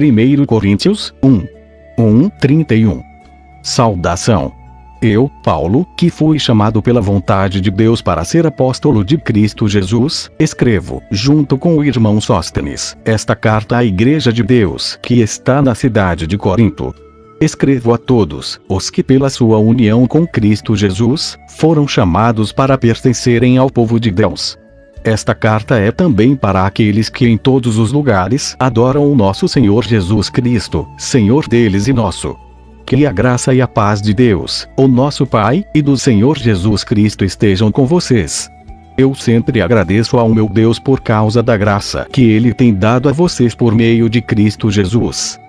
1 Coríntios 1:31. Saudação. Eu, Paulo, que fui chamado pela vontade de Deus para ser apóstolo de Cristo Jesus, escrevo, junto com o irmão Sóstenes, esta carta à Igreja de Deus que está na cidade de Corinto. Escrevo a todos os que pela sua união com Cristo Jesus, foram chamados para pertencerem ao povo de Deus. Esta carta é também para aqueles que em todos os lugares adoram o nosso Senhor Jesus Cristo, Senhor deles e nosso. Que a graça e a paz de Deus, o nosso Pai, e do Senhor Jesus Cristo estejam com vocês. Eu sempre agradeço ao meu Deus por causa da graça que Ele tem dado a vocês por meio de Cristo Jesus.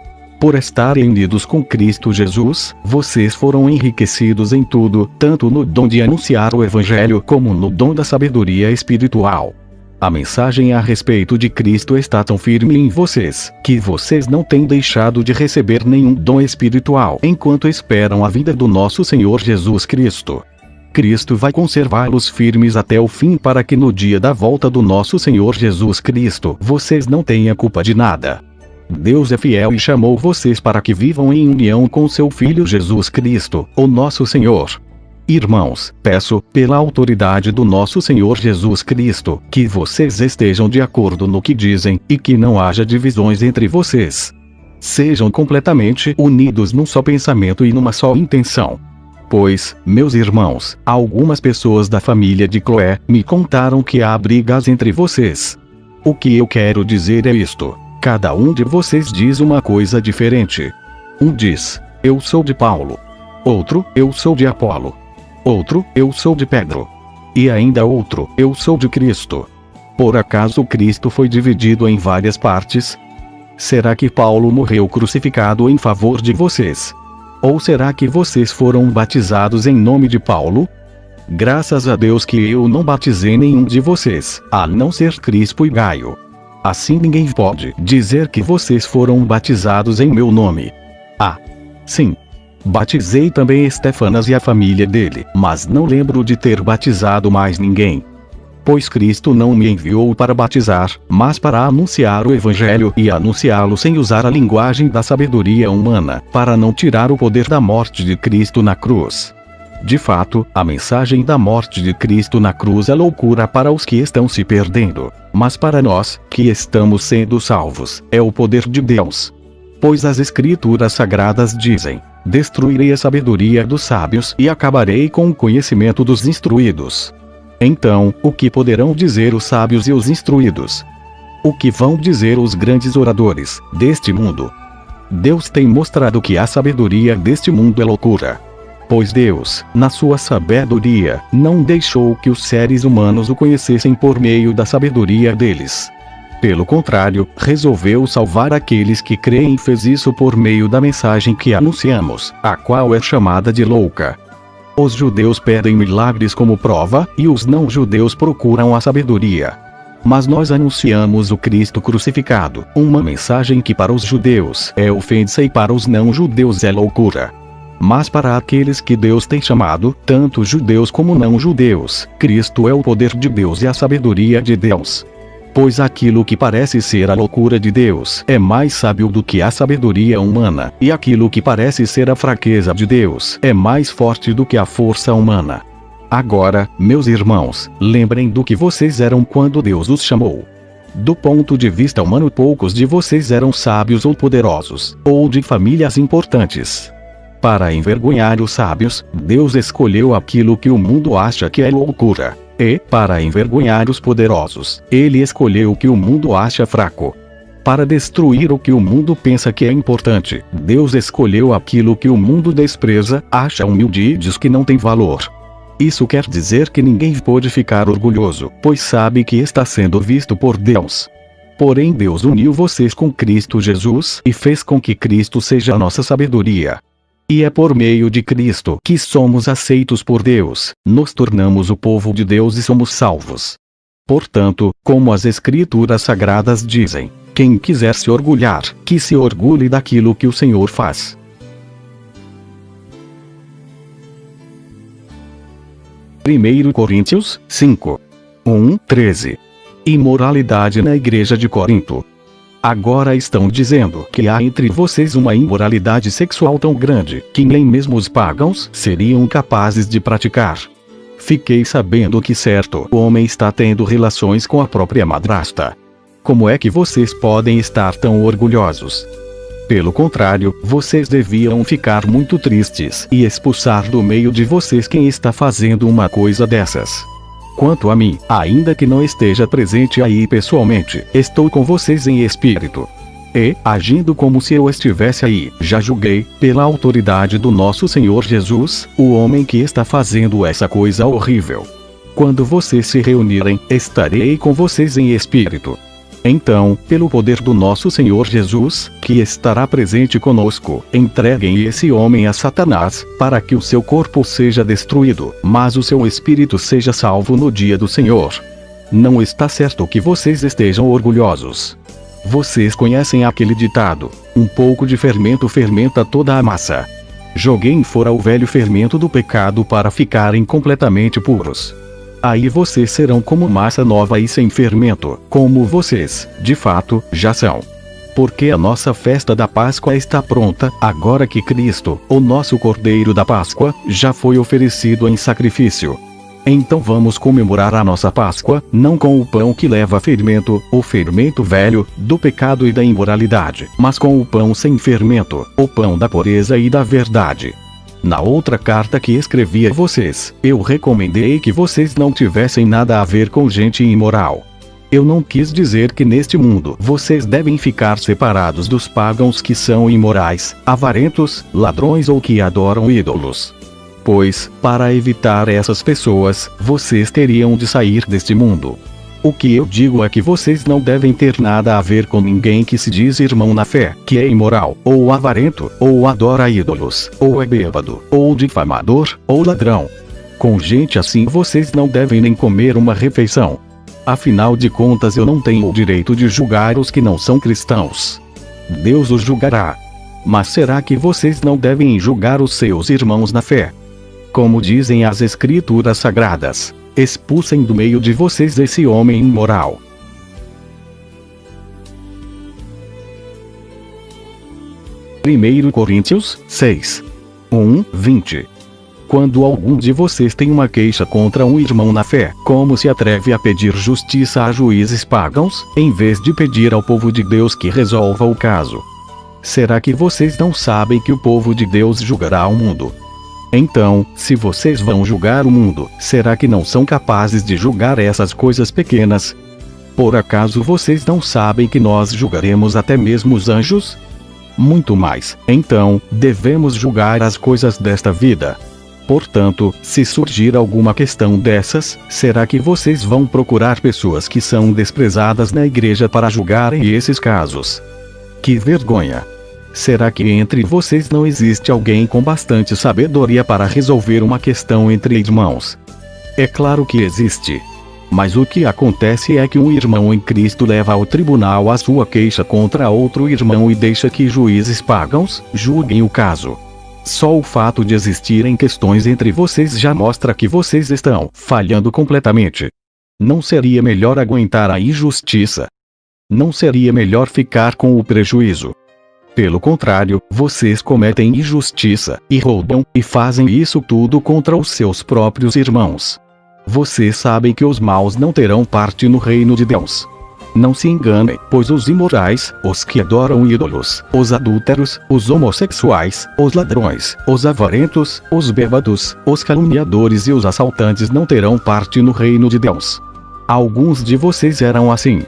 Por estarem unidos com Cristo Jesus, vocês foram enriquecidos em tudo, tanto no dom de anunciar o Evangelho como no dom da sabedoria espiritual. A mensagem a respeito de Cristo está tão firme em vocês, que vocês não têm deixado de receber nenhum dom espiritual enquanto esperam a vinda do nosso Senhor Jesus Cristo. Cristo vai conservá-los firmes até o fim para que no dia da volta do nosso Senhor Jesus Cristo vocês não tenham culpa de nada. Deus é fiel e chamou vocês para que vivam em união com seu Filho Jesus Cristo, o nosso Senhor. Irmãos, peço, pela autoridade do nosso Senhor Jesus Cristo, que vocês estejam de acordo no que dizem, e que não haja divisões entre vocês. Sejam completamente unidos num só pensamento e numa só intenção. Pois, meus irmãos, algumas pessoas da família de Cloé me contaram que há brigas entre vocês. O que eu quero dizer é isto: cada um de vocês diz uma coisa diferente. Um diz, eu sou de Paulo. Outro, eu sou de Apolo. Outro, eu sou de Pedro. E ainda outro, eu sou de Cristo. Por acaso Cristo foi dividido em várias partes? Será que Paulo morreu crucificado em favor de vocês? Ou será que vocês foram batizados em nome de Paulo? Graças a Deus que eu não batizei nenhum de vocês, a não ser Crispo e Gaio. Assim ninguém pode dizer que vocês foram batizados em meu nome. Ah, sim. Batizei também Estefanas e a família dele, mas não lembro de ter batizado mais ninguém. Pois Cristo não me enviou para batizar, mas para anunciar o Evangelho e anunciá-lo sem usar a linguagem da sabedoria humana, para não tirar o poder da morte de Cristo na cruz. De fato, a mensagem da morte de Cristo na cruz é loucura para os que estão se perdendo, mas para nós, que estamos sendo salvos, é o poder de Deus. Pois as Escrituras Sagradas dizem: destruirei a sabedoria dos sábios e acabarei com o conhecimento dos instruídos. Então, o que poderão dizer os sábios e os instruídos? O que vão dizer os grandes oradores deste mundo? Deus tem mostrado que a sabedoria deste mundo é loucura. Pois Deus, na sua sabedoria, não deixou que os seres humanos o conhecessem por meio da sabedoria deles. Pelo contrário, resolveu salvar aqueles que creem e fez isso por meio da mensagem que anunciamos, a qual é chamada de louca. Os judeus pedem milagres como prova, e os não-judeus procuram a sabedoria. Mas nós anunciamos o Cristo crucificado, uma mensagem que para os judeus é ofensa e para os não-judeus é loucura. Mas para aqueles que Deus tem chamado, tanto judeus como não-judeus, Cristo é o poder de Deus e a sabedoria de Deus. Pois aquilo que parece ser a loucura de Deus é mais sábio do que a sabedoria humana, e aquilo que parece ser a fraqueza de Deus é mais forte do que a força humana. Agora, meus irmãos, lembrem do que vocês eram quando Deus os chamou. Do ponto de vista humano, poucos de vocês eram sábios ou poderosos, ou de famílias importantes. Para envergonhar os sábios, Deus escolheu aquilo que o mundo acha que é loucura. E, para envergonhar os poderosos, Ele escolheu o que o mundo acha fraco. Para destruir o que o mundo pensa que é importante, Deus escolheu aquilo que o mundo despreza, acha humilde e diz que não tem valor. Isso quer dizer que ninguém pode ficar orgulhoso, pois sabe que está sendo visto por Deus. Porém Deus uniu vocês com Cristo Jesus e fez com que Cristo seja a nossa sabedoria. E é por meio de Cristo que somos aceitos por Deus, nos tornamos o povo de Deus e somos salvos. Portanto, como as Escrituras Sagradas dizem, quem quiser se orgulhar, que se orgulhe daquilo que o Senhor faz. Primeiro Coríntios 5:1-13. Imoralidade na Igreja de Corinto. Agora estão dizendo que há entre vocês uma imoralidade sexual tão grande, que nem mesmo os pagãos seriam capazes de praticar. Fiquei sabendo que certo homem está tendo relações com a própria madrasta. Como é que vocês podem estar tão orgulhosos? Pelo contrário, vocês deviam ficar muito tristes e expulsar do meio de vocês quem está fazendo uma coisa dessas. Quanto a mim, ainda que não esteja presente aí pessoalmente, estou com vocês em espírito. E, agindo como se eu estivesse aí, já julguei, pela autoridade do nosso Senhor Jesus, o homem que está fazendo essa coisa horrível. Quando vocês se reunirem, estarei com vocês em espírito. Então, pelo poder do nosso Senhor Jesus, que estará presente conosco, entreguem esse homem a Satanás, para que o seu corpo seja destruído, mas o seu espírito seja salvo no dia do Senhor. Não está certo que vocês estejam orgulhosos. Vocês conhecem aquele ditado: um pouco de fermento fermenta toda a massa. Joguem fora o velho fermento do pecado para ficarem completamente puros. Aí vocês serão como massa nova e sem fermento, como vocês, de fato, já são. Porque a nossa festa da Páscoa está pronta, agora que Cristo, o nosso Cordeiro da Páscoa, já foi oferecido em sacrifício. Então vamos comemorar a nossa Páscoa, não com o pão que leva fermento, o fermento velho, do pecado e da imoralidade, mas com o pão sem fermento, o pão da pureza e da verdade. Na outra carta que escrevi a vocês, eu recomendei que vocês não tivessem nada a ver com gente imoral. Eu não quis dizer que neste mundo vocês devem ficar separados dos pagãos que são imorais, avarentos, ladrões ou que adoram ídolos. Pois, para evitar essas pessoas, vocês teriam de sair deste mundo. O que eu digo é que vocês não devem ter nada a ver com ninguém que se diz irmão na fé, que é imoral, ou avarento, ou adora ídolos, ou é bêbado, ou difamador, ou ladrão. Com gente assim vocês não devem nem comer uma refeição. Afinal de contas eu não tenho o direito de julgar os que não são cristãos. Deus os julgará. Mas será que vocês não devem julgar os seus irmãos na fé? Como dizem as Escrituras Sagradas: expulsem do meio de vocês esse homem imoral. Primeiro Coríntios 6. 1:20. Quando algum de vocês tem uma queixa contra um irmão na fé, como se atreve a pedir justiça a juízes pagãos, em vez de pedir ao povo de Deus que resolva o caso? Será que vocês não sabem que o povo de Deus julgará o mundo? Então, se vocês vão julgar o mundo, será que não são capazes de julgar essas coisas pequenas? Por acaso vocês não sabem que nós julgaremos até mesmo os anjos? Muito mais, então, devemos julgar as coisas desta vida. Portanto, se surgir alguma questão dessas, será que vocês vão procurar pessoas que são desprezadas na igreja para julgarem esses casos? Que vergonha! Será que entre vocês não existe alguém com bastante sabedoria para resolver uma questão entre irmãos? É claro que existe. Mas o que acontece é que um irmão em Cristo leva ao tribunal a sua queixa contra outro irmão e deixa que juízes pagãos julguem o caso. Só o fato de existirem questões entre vocês já mostra que vocês estão falhando completamente. Não seria melhor aguentar a injustiça? Não seria melhor ficar com o prejuízo? Pelo contrário, vocês cometem injustiça, e roubam, e fazem isso tudo contra os seus próprios irmãos. Vocês sabem que os maus não terão parte no reino de Deus. Não se enganem, pois os imorais, os que adoram ídolos, os adúlteros, os homossexuais, os ladrões, os avarentos, os bêbados, os caluniadores e os assaltantes não terão parte no reino de Deus. Alguns de vocês eram assim.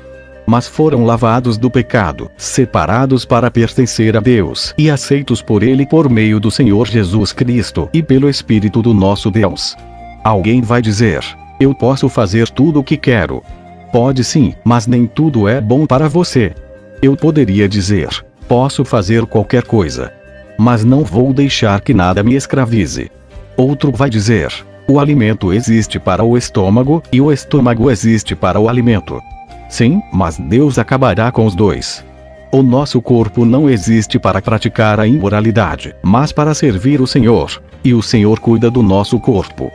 Mas foram lavados do pecado, separados para pertencer a Deus e aceitos por Ele por meio do Senhor Jesus Cristo e pelo Espírito do nosso Deus. Alguém vai dizer: eu posso fazer tudo o que quero. Pode sim, mas nem tudo é bom para você. Eu poderia dizer: posso fazer qualquer coisa, mas não vou deixar que nada me escravize. Outro vai dizer: o alimento existe para o estômago e o estômago existe para o alimento. Sim, mas Deus acabará com os dois. O nosso corpo não existe para praticar a imoralidade, mas para servir o Senhor, e o Senhor cuida do nosso corpo.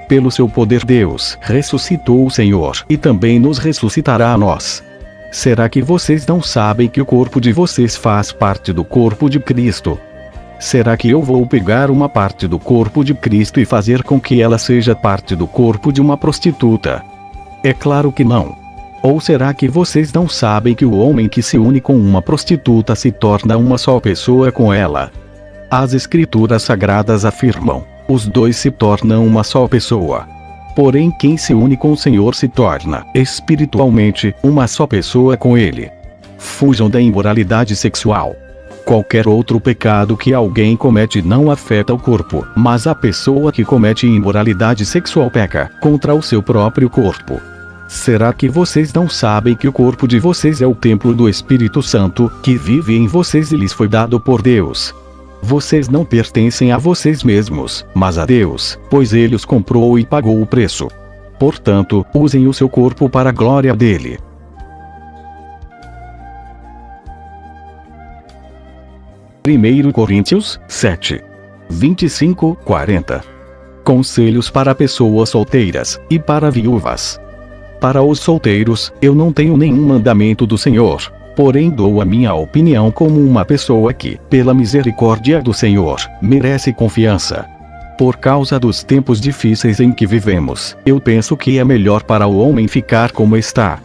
Pelo seu poder Deus ressuscitou o Senhor e também nos ressuscitará a nós. Será que vocês não sabem que o corpo de vocês faz parte do corpo de Cristo? Será que eu vou pegar uma parte do corpo de Cristo e fazer com que ela seja parte do corpo de uma prostituta? É claro que não. Ou será que vocês não sabem que o homem que se une com uma prostituta se torna uma só pessoa com ela? As Escrituras Sagradas afirmam: os dois se tornam uma só pessoa. Porém, quem se une com o Senhor se torna, espiritualmente, uma só pessoa com Ele. Fujam da imoralidade sexual. Qualquer outro pecado que alguém comete não afeta o corpo, mas a pessoa que comete imoralidade sexual peca contra o seu próprio corpo. Será que vocês não sabem que o corpo de vocês é o templo do Espírito Santo, que vive em vocês e lhes foi dado por Deus? Vocês não pertencem a vocês mesmos, mas a Deus, pois Ele os comprou e pagou o preço. Portanto, usem o seu corpo para a glória dele. Primeiro Coríntios 7, 25-40. Conselhos para pessoas solteiras e para viúvas. Para os solteiros, eu não tenho nenhum mandamento do Senhor, porém dou a minha opinião como uma pessoa que, pela misericórdia do Senhor, merece confiança. Por causa dos tempos difíceis em que vivemos, eu penso que é melhor para o homem ficar como está.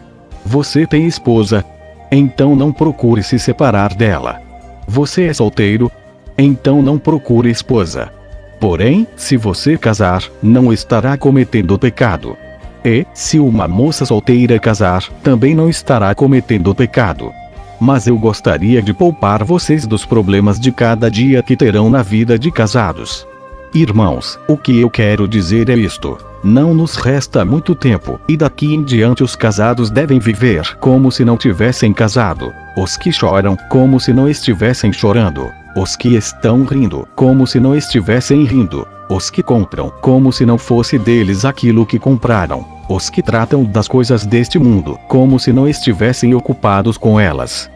Você tem esposa? Então não procure se separar dela. Você é solteiro? Então não procure esposa. Porém, se você casar, não estará cometendo pecado. E, se uma moça solteira casar, também não estará cometendo pecado. Mas eu gostaria de poupar vocês dos problemas de cada dia que terão na vida de casados. Irmãos, o que eu quero dizer é isto: não nos resta muito tempo, e daqui em diante os casados devem viver como se não tivessem casado, os que choram como se não estivessem chorando, os que estão rindo como se não estivessem rindo, os que compram como se não fosse deles aquilo que compraram, os que tratam das coisas deste mundo como se não estivessem ocupados com elas.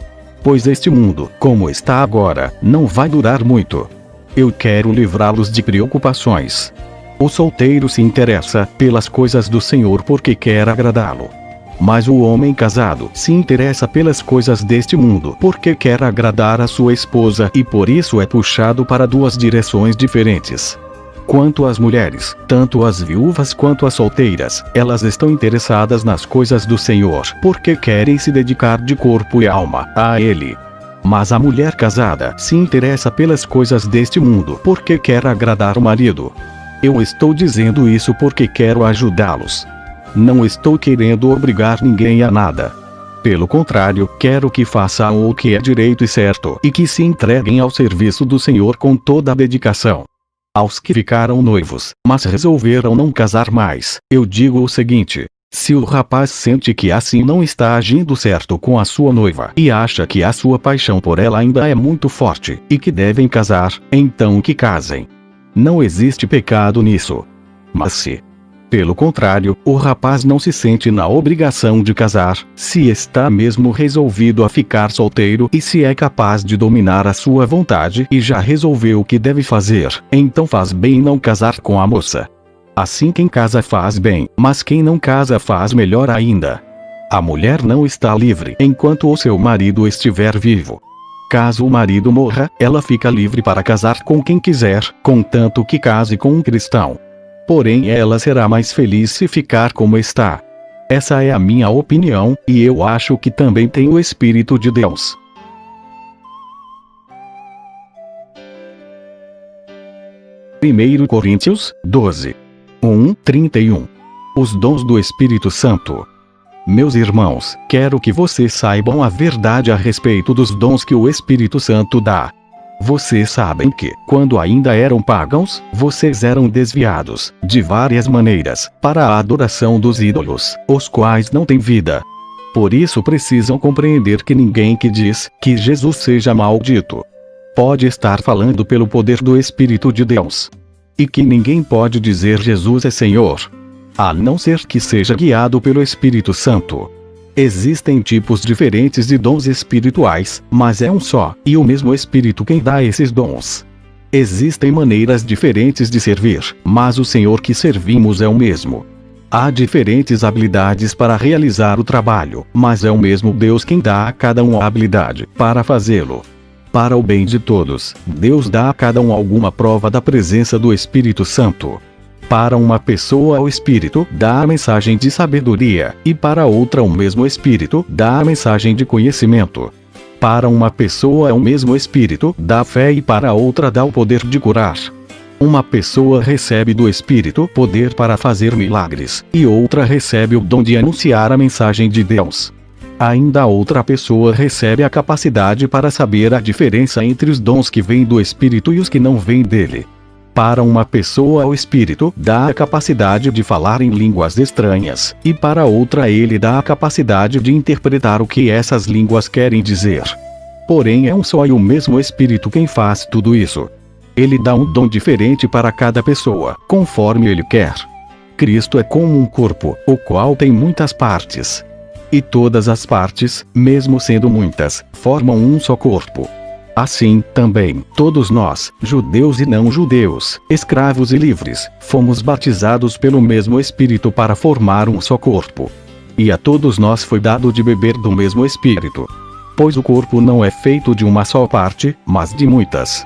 Pois este mundo, como está agora, não vai durar muito. Eu quero livrá-los de preocupações. O solteiro se interessa pelas coisas do Senhor porque quer agradá-lo. Mas o homem casado se interessa pelas coisas deste mundo porque quer agradar a sua esposa e por isso é puxado para duas direções diferentes. Quanto às mulheres, tanto as viúvas quanto as solteiras, elas estão interessadas nas coisas do Senhor porque querem se dedicar de corpo e alma a Ele. Mas a mulher casada se interessa pelas coisas deste mundo porque quer agradar o marido. Eu estou dizendo isso porque quero ajudá-los. Não estou querendo obrigar ninguém a nada. Pelo contrário, quero que façam o que é direito e certo e que se entreguem ao serviço do Senhor com toda a dedicação. Aos que ficaram noivos, mas resolveram não casar mais, eu digo o seguinte: se o rapaz sente que assim não está agindo certo com a sua noiva e acha que a sua paixão por ela ainda é muito forte e que devem casar, então que casem. Não existe pecado nisso. Mas se, pelo contrário, o rapaz não se sente na obrigação de casar, se está mesmo resolvido a ficar solteiro e se é capaz de dominar a sua vontade e já resolveu o que deve fazer, então faz bem em não casar com a moça. Assim quem casa faz bem, mas quem não casa faz melhor ainda. A mulher não está livre enquanto o seu marido estiver vivo. Caso o marido morra, ela fica livre para casar com quem quiser, contanto que case com um cristão. Porém ela será mais feliz se ficar como está. Essa é a minha opinião, e eu acho que também tem o Espírito de Deus. Primeiro Coríntios 12, 1-31. Os dons do Espírito Santo. Meus irmãos, quero que vocês saibam a verdade a respeito dos dons que o Espírito Santo dá. Vocês sabem que, quando ainda eram pagãos, vocês eram desviados, de várias maneiras, para a adoração dos ídolos, os quais não têm vida. Por isso precisam compreender que ninguém que diz que Jesus seja maldito pode estar falando pelo poder do Espírito de Deus. E que ninguém pode dizer Jesus é Senhor, a não ser que seja guiado pelo Espírito Santo. Existem tipos diferentes de dons espirituais, mas é um só, e o mesmo Espírito quem dá esses dons. Existem maneiras diferentes de servir, mas o Senhor que servimos é o mesmo. Há diferentes habilidades para realizar o trabalho, mas é o mesmo Deus quem dá a cada um a habilidade para fazê-lo. Para o bem de todos, Deus dá a cada um alguma prova da presença do Espírito Santo. Para uma pessoa o Espírito dá a mensagem de sabedoria, e para outra o mesmo Espírito dá a mensagem de conhecimento. Para uma pessoa o mesmo Espírito dá fé e para outra dá o poder de curar. Uma pessoa recebe do Espírito poder para fazer milagres, e outra recebe o dom de anunciar a mensagem de Deus. Ainda outra pessoa recebe a capacidade para saber a diferença entre os dons que vêm do Espírito e os que não vêm dele. Para uma pessoa o Espírito dá a capacidade de falar em línguas estranhas, e para outra ele dá a capacidade de interpretar o que essas línguas querem dizer. Porém é um só e o mesmo Espírito quem faz tudo isso. Ele dá um dom diferente para cada pessoa, conforme ele quer. Cristo é como um corpo, o qual tem muitas partes. E todas as partes, mesmo sendo muitas, formam um só corpo. Assim, também, todos nós, judeus e não judeus, escravos e livres, fomos batizados pelo mesmo Espírito para formar um só corpo. E a todos nós foi dado de beber do mesmo Espírito. Pois o corpo não é feito de uma só parte, mas de muitas.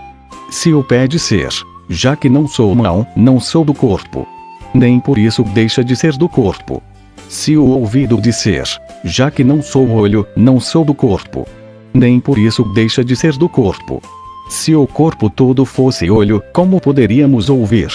Se o pé disser, já que não sou mão, não sou do corpo, nem por isso deixa de ser do corpo. Se o ouvido disser, já que não sou olho, não sou do corpo, nem por isso deixa de ser do corpo. Se o corpo todo fosse olho, como poderíamos ouvir?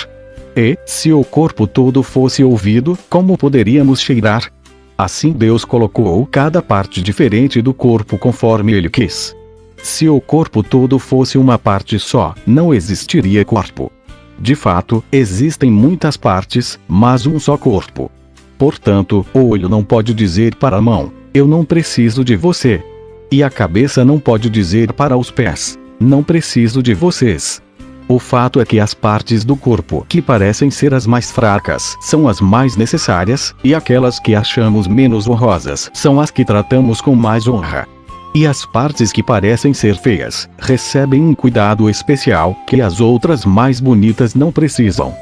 E, se o corpo todo fosse ouvido, como poderíamos cheirar? Assim Deus colocou cada parte diferente do corpo conforme Ele quis. Se o corpo todo fosse uma parte só, não existiria corpo. De fato, existem muitas partes, mas um só corpo. Portanto, o olho não pode dizer para a mão, eu não preciso de você. E a cabeça não pode dizer para os pés, não preciso de vocês. O fato é que as partes do corpo que parecem ser as mais fracas são as mais necessárias, e aquelas que achamos menos honrosas são as que tratamos com mais honra. E as partes que parecem ser feias, recebem um cuidado especial que as outras mais bonitas não precisam.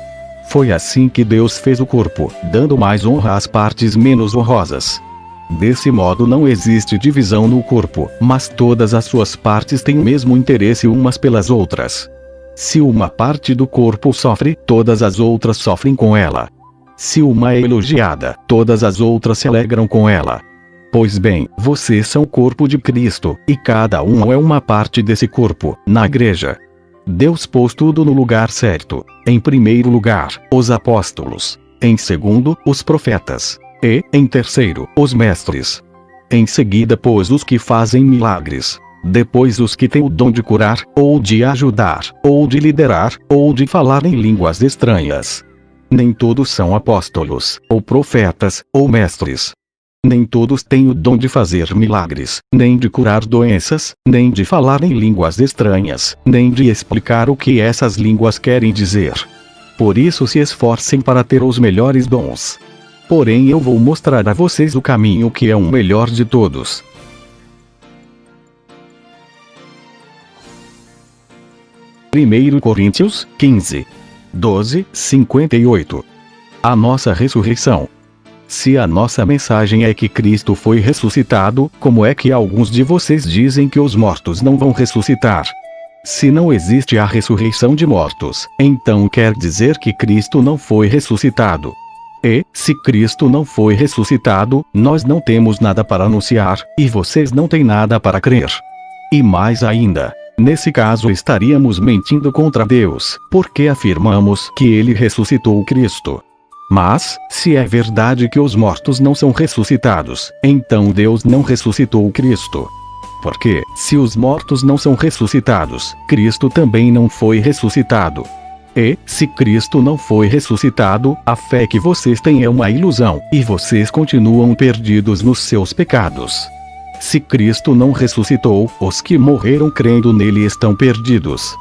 Foi assim que Deus fez o corpo, dando mais honra às partes menos honrosas. Desse modo não existe divisão no corpo, mas todas as suas partes têm o mesmo interesse umas pelas outras. Se uma parte do corpo sofre, todas as outras sofrem com ela. Se uma é elogiada, todas as outras se alegram com ela. Pois bem, vocês são o corpo de Cristo, e cada um é uma parte desse corpo, na igreja. Deus pôs tudo no lugar certo. Em primeiro lugar, os apóstolos. Em segundo, os profetas. E, em terceiro, os mestres. Em seguida pôs os que fazem milagres. Depois os que têm o dom de curar, ou de ajudar, ou de liderar, ou de falar em línguas estranhas. Nem todos são apóstolos, ou profetas, ou mestres. Nem todos têm o dom de fazer milagres, nem de curar doenças, nem de falar em línguas estranhas, nem de explicar o que essas línguas querem dizer. Por isso se esforcem para ter os melhores dons. Porém eu vou mostrar a vocês o caminho que é o melhor de todos. Primeiro Coríntios, 15. 12, 58. A nossa ressurreição. Se a nossa mensagem é que Cristo foi ressuscitado, como é que alguns de vocês dizem que os mortos não vão ressuscitar? Se não existe a ressurreição de mortos, então quer dizer que Cristo não foi ressuscitado. E, se Cristo não foi ressuscitado, nós não temos nada para anunciar, e vocês não têm nada para crer. E mais ainda, nesse caso estaríamos mentindo contra Deus, porque afirmamos que Ele ressuscitou Cristo. Mas, se é verdade que os mortos não são ressuscitados, então Deus não ressuscitou Cristo. Porque, se os mortos não são ressuscitados, Cristo também não foi ressuscitado. E, se Cristo não foi ressuscitado, a fé que vocês têm é uma ilusão, e vocês continuam perdidos nos seus pecados. Se Cristo não ressuscitou, os que morreram crendo nele estão perdidos.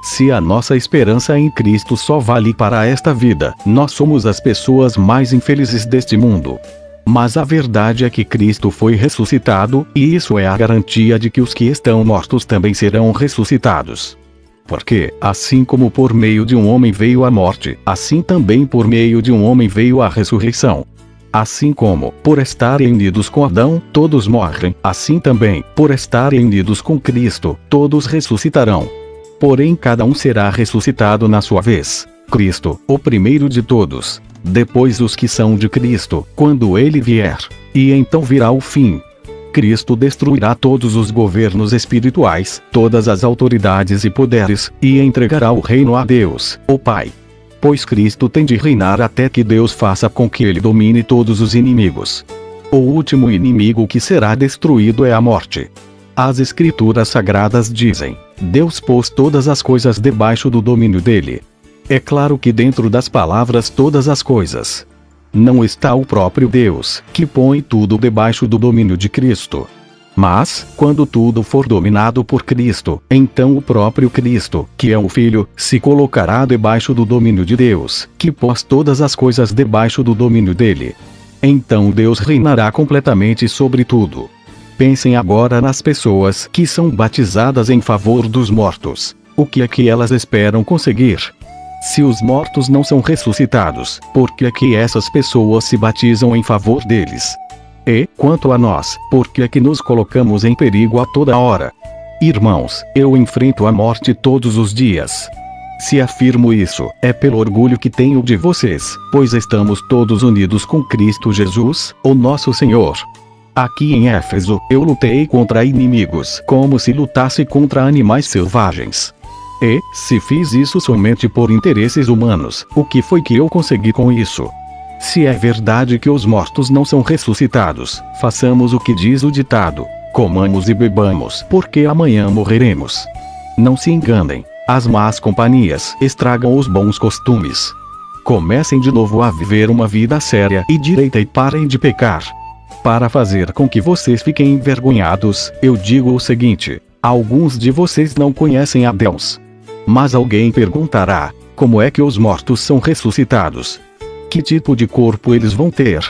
Se a nossa esperança em Cristo só vale para esta vida, nós somos as pessoas mais infelizes deste mundo. Mas a verdade é que Cristo foi ressuscitado, e isso é a garantia de que os que estão mortos também serão ressuscitados. Porque, assim como por meio de um homem veio a morte, assim também por meio de um homem veio a ressurreição. Assim como, por estarem unidos com Adão, todos morrem, assim também, por estarem unidos com Cristo, todos ressuscitarão. Porém cada um será ressuscitado na sua vez. Cristo, o primeiro de todos. Depois os que são de Cristo, quando ele vier. E então virá o fim. Cristo destruirá todos os governos espirituais, todas as autoridades e poderes, e entregará o reino a Deus, o Pai. Pois Cristo tem de reinar até que Deus faça com que ele domine todos os inimigos. O último inimigo que será destruído é a morte. As Escrituras Sagradas dizem: Deus pôs todas as coisas debaixo do domínio dele. É claro que dentro das palavras todas as coisas não está o próprio Deus, que põe tudo debaixo do domínio de Cristo. Mas, quando tudo for dominado por Cristo, então o próprio Cristo, que é o Filho, se colocará debaixo do domínio de Deus, que pôs todas as coisas debaixo do domínio dele. Então Deus reinará completamente sobre tudo. Pensem agora nas pessoas que são batizadas em favor dos mortos. O que é que elas esperam conseguir? Se os mortos não são ressuscitados, por que é que essas pessoas se batizam em favor deles? E, quanto a nós, por que é que nos colocamos em perigo a toda hora? Irmãos, eu enfrento a morte todos os dias. Se afirmo isso, é pelo orgulho que tenho de vocês, pois estamos todos unidos com Cristo Jesus, o nosso Senhor. Aqui em Éfeso, eu lutei contra inimigos, como se lutasse contra animais selvagens. E, se fiz isso somente por interesses humanos, o que foi que eu consegui com isso? Se é verdade que os mortos não são ressuscitados, façamos o que diz o ditado: comamos e bebamos, porque amanhã morreremos. Não se enganem, as más companhias estragam os bons costumes. Comecem de novo a viver uma vida séria e direita e parem de pecar. Para fazer com que vocês fiquem envergonhados, eu digo o seguinte: alguns de vocês não conhecem a Deus. Mas alguém perguntará: como é que os mortos são ressuscitados? Que tipo de corpo eles vão ter?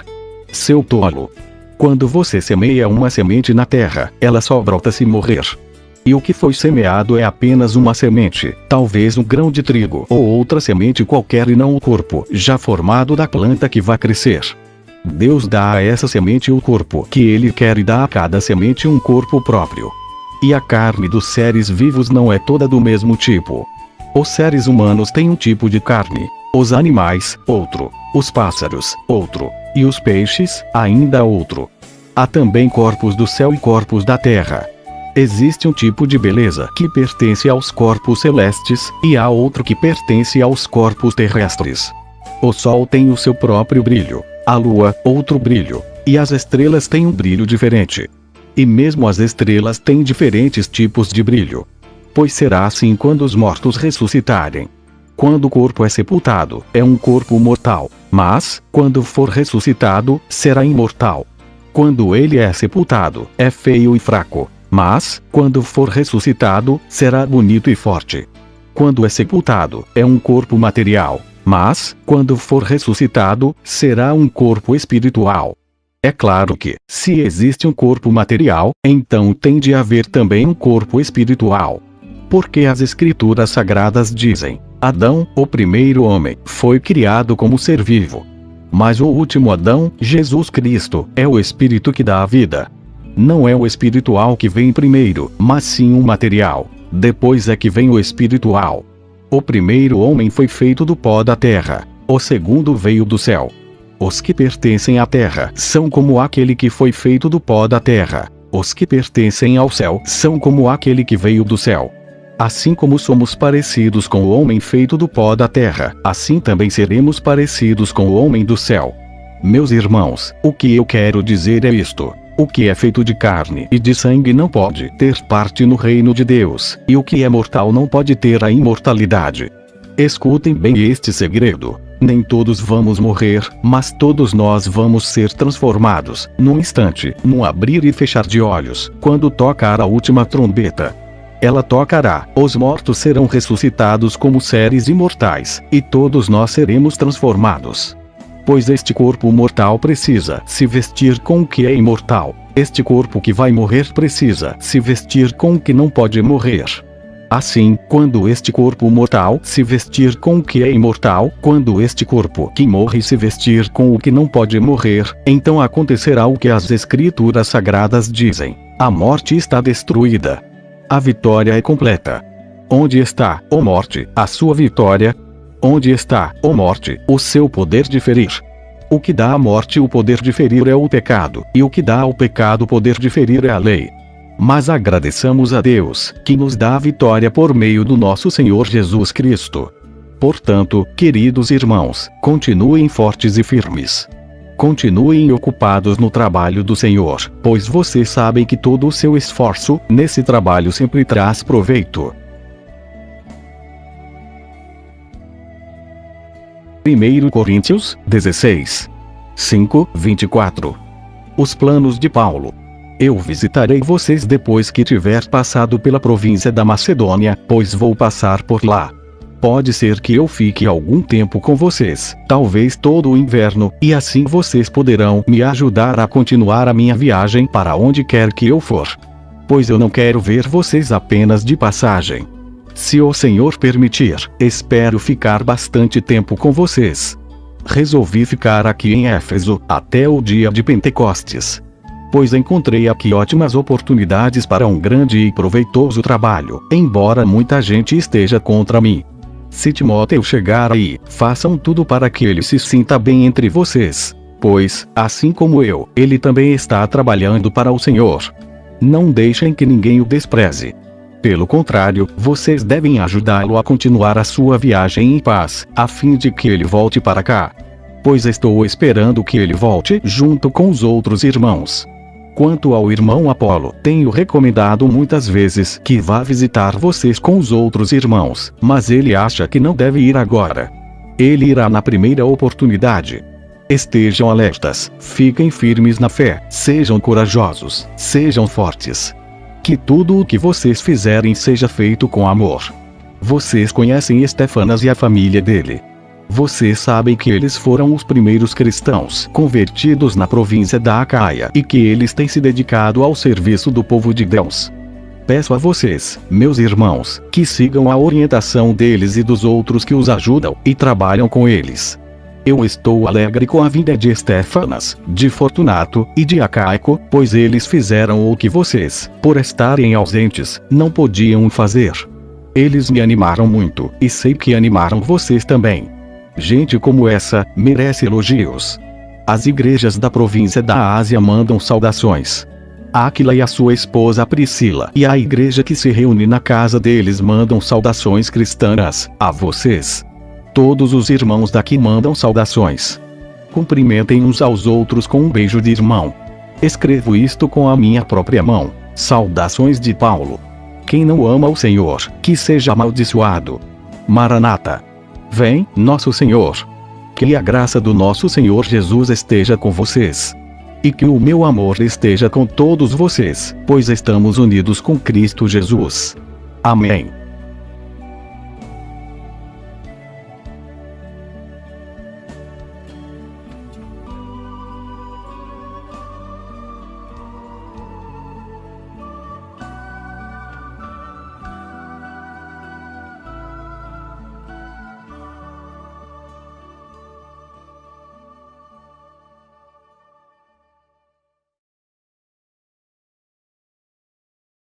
Seu tolo! Quando você semeia uma semente na terra, ela só brota se morrer. E o que foi semeado é apenas uma semente, talvez um grão de trigo ou outra semente qualquer e não o corpo já formado da planta que vai crescer. Deus dá a essa semente o corpo que ele quer e dá a cada semente um corpo próprio. E a carne dos seres vivos não é toda do mesmo tipo. Os seres humanos têm um tipo de carne, os animais, outro, os pássaros, outro, e os peixes, ainda outro. Há também corpos do céu e corpos da terra. Existe um tipo de beleza que pertence aos corpos celestes, e há outro que pertence aos corpos terrestres. O sol tem o seu próprio brilho, a lua, outro brilho, e as estrelas têm um brilho diferente. E mesmo as estrelas têm diferentes tipos de brilho. Pois será assim quando os mortos ressuscitarem. Quando o corpo é sepultado, é um corpo mortal, mas, quando for ressuscitado, será imortal. Quando ele é sepultado, é feio e fraco, mas, quando for ressuscitado, será bonito e forte. Quando é sepultado, é um corpo material, mas, quando for ressuscitado, será um corpo espiritual. É claro que, se existe um corpo material, então tem de haver também um corpo espiritual. Porque as Escrituras Sagradas dizem: Adão, o primeiro homem, foi criado como ser vivo. Mas o último Adão, Jesus Cristo, é o Espírito que dá a vida. Não é o espiritual que vem primeiro, mas sim o material. Depois é que vem o espiritual. O primeiro homem foi feito do pó da terra, o segundo veio do céu. Os que pertencem à terra são como aquele que foi feito do pó da terra. Os que pertencem ao céu são como aquele que veio do céu. Assim como somos parecidos com o homem feito do pó da terra, assim também seremos parecidos com o homem do céu. Meus irmãos, o que eu quero dizer é isto: o que é feito de carne e de sangue não pode ter parte no reino de Deus, e o que é mortal não pode ter a imortalidade. Escutem bem este segredo: nem todos vamos morrer, mas todos nós vamos ser transformados, num instante, num abrir e fechar de olhos, quando tocar a última trombeta. Ela tocará, os mortos serão ressuscitados como seres imortais, e todos nós seremos transformados. Pois este corpo mortal precisa se vestir com o que é imortal, este corpo que vai morrer precisa se vestir com o que não pode morrer. Assim, quando este corpo mortal se vestir com o que é imortal, quando este corpo que morre se vestir com o que não pode morrer, então acontecerá o que as Escrituras Sagradas dizem: a morte está destruída. A vitória é completa. Onde está, ó morte, a sua vitória? Onde está, ó morte, o seu poder de ferir? O que dá à morte o poder de ferir é o pecado, e o que dá ao pecado o poder de ferir é a lei. Mas agradeçamos a Deus, que nos dá a vitória por meio do nosso Senhor Jesus Cristo. Portanto, queridos irmãos, continuem fortes e firmes. Continuem ocupados no trabalho do Senhor, pois vocês sabem que todo o seu esforço nesse trabalho sempre traz proveito. 1 Coríntios 16. 5:24. Os planos de Paulo. Eu visitarei vocês depois que tiver passado pela província da Macedônia, pois vou passar por lá. Pode ser que eu fique algum tempo com vocês, talvez todo o inverno, e assim vocês poderão me ajudar a continuar a minha viagem para onde quer que eu for. Pois eu não quero ver vocês apenas de passagem. Se o Senhor permitir, espero ficar bastante tempo com vocês. Resolvi ficar aqui em Éfeso até o dia de Pentecostes, pois encontrei aqui ótimas oportunidades para um grande e proveitoso trabalho, embora muita gente esteja contra mim. Se Timóteo chegar aí, façam tudo para que ele se sinta bem entre vocês, pois, assim como eu, ele também está trabalhando para o Senhor. Não deixem que ninguém o despreze. Pelo contrário, vocês devem ajudá-lo a continuar a sua viagem em paz, a fim de que ele volte para cá. Pois estou esperando que ele volte junto com os outros irmãos. Quanto ao irmão Apolo, tenho recomendado muitas vezes que vá visitar vocês com os outros irmãos, mas ele acha que não deve ir agora. Ele irá na primeira oportunidade. Estejam alertas, fiquem firmes na fé, sejam corajosos, sejam fortes. Que tudo o que vocês fizerem seja feito com amor. Vocês conhecem Estéfanas e a família dele. Vocês sabem que eles foram os primeiros cristãos convertidos na província da Acaia e que eles têm se dedicado ao serviço do povo de Deus. Peço a vocês, meus irmãos, que sigam a orientação deles e dos outros que os ajudam e trabalham com eles. Eu estou alegre com a vinda de Estéfanas, de Fortunato e de Acaico, pois eles fizeram o que vocês, por estarem ausentes, não podiam fazer. Eles me animaram muito, e sei que animaram vocês também. Gente como essa merece elogios. As igrejas da província da Ásia mandam saudações. Áquila e a sua esposa Priscila e a igreja que se reúne na casa deles mandam saudações cristãs a vocês. Todos os irmãos daqui mandam saudações. Cumprimentem uns aos outros com um beijo de irmão. Escrevo isto com a minha própria mão. Saudações de Paulo. Quem não ama o Senhor, que seja amaldiçoado. Maranata. Vem, nosso Senhor. Que a graça do nosso Senhor Jesus esteja com vocês. E que o meu amor esteja com todos vocês, pois estamos unidos com Cristo Jesus. Amém.